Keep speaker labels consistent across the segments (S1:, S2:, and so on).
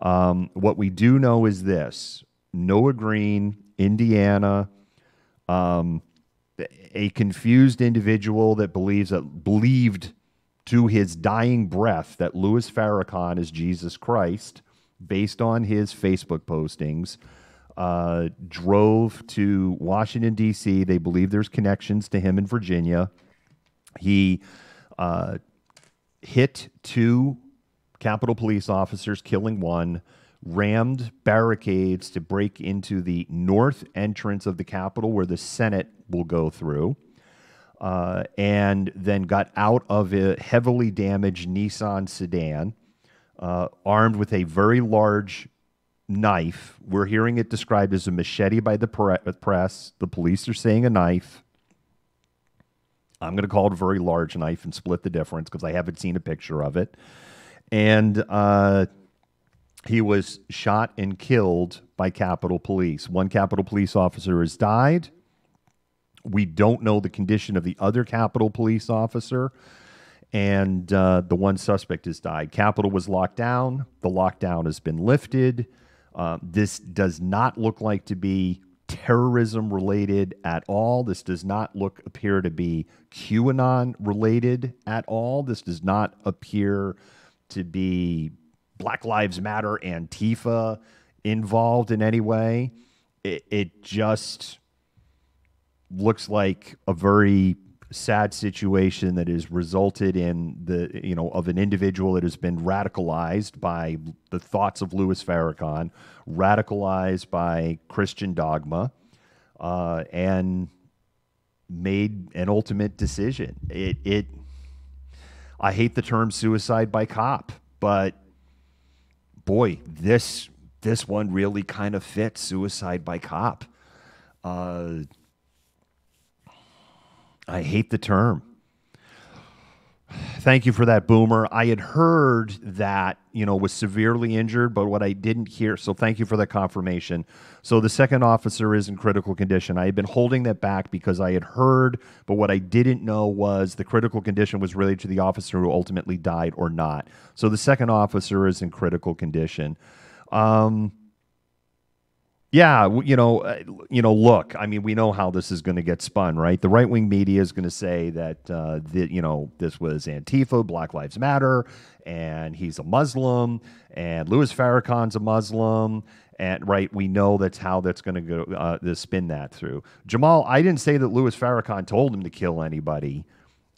S1: What we do know is this: Noah Green, Indiana, um, a confused individual that believed to his dying breath that Louis Farrakhan is Jesus Christ, based on his Facebook postings, drove to Washington, D.C. They believe there's connections to him in Virginia. He hit two Capitol Police officers, killing one, rammed barricades to break into the north entrance of the Capitol where the Senate will go through, and then got out of a heavily damaged Nissan sedan, armed with a very large knife. We're hearing it described as a machete by the press. The police are saying a knife. I'm going to call it a very large knife and split the difference because I haven't seen a picture of it. And he was shot and killed by Capitol Police. One Capitol Police officer has died. We don't know the condition of the other Capitol Police officer. And the one suspect has died. Capitol was locked down. The lockdown has been lifted. This does not look like to be terrorism related at all. This does not appear to be QAnon related at all. This does not appear to be Black Lives Matter, Antifa involved in any way. It just looks like a very sad situation that has resulted in of an individual that has been radicalized by the thoughts of Louis Farrakhan, radicalized by Christian dogma, and made an ultimate decision. I hate the term suicide by cop, but boy, this one really kind of fits suicide by cop. I hate the term. Thank you for that, Boomer. I had heard that, was severely injured, but what I didn't hear, so thank you for that confirmation. So the second officer is in critical condition. I had been holding that back because I had heard, but what I didn't know was the critical condition was related to the officer who ultimately died or not. So the second officer is in critical condition. Yeah, look, I mean, we know how this is going to get spun, right? The right-wing media is going to say that, this was Antifa, Black Lives Matter, and he's a Muslim, and Louis Farrakhan's a Muslim, and, right, we know that's how that's going to go, to spin that through. Jamal, I didn't say that Louis Farrakhan told him to kill anybody.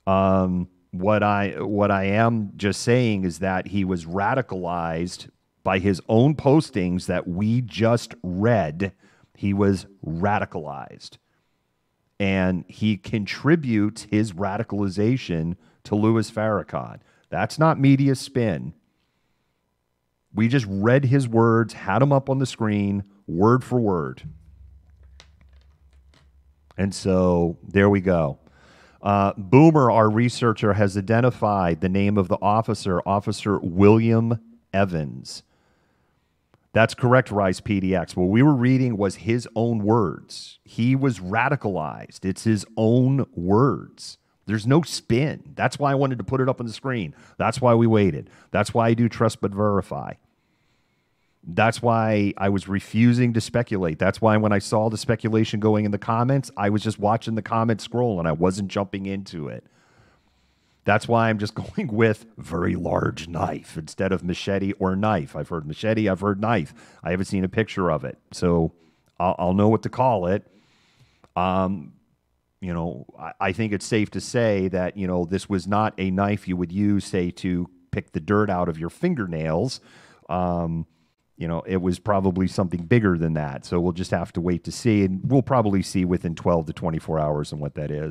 S1: What I am just saying is that he was radicalized by his own postings that we just read. He was radicalized. And he contributes his radicalization to Louis Farrakhan. That's not media spin. We just read his words, had them up on the screen, word for word. And so there we go. Boomer, our researcher, has identified the name of the officer, Officer William Evans. That's correct, Rise PDX. What we were reading was his own words. He was radicalized. It's his own words. There's no spin. That's why I wanted to put it up on the screen. That's why we waited. That's why I do trust but verify. That's why I was refusing to speculate. That's why when I saw the speculation going in the comments, I was just watching the comments scroll and I wasn't jumping into it. That's why I'm just going with very large knife instead of machete or knife. I've heard machete, I've heard knife. I haven't seen a picture of it, so I'll know what to call it. I think it's safe to say that, this was not a knife you would use, say, to pick the dirt out of your fingernails. It was probably something bigger than that. So we'll just have to wait to see, and we'll probably see within 12 to 24 hours on what that is.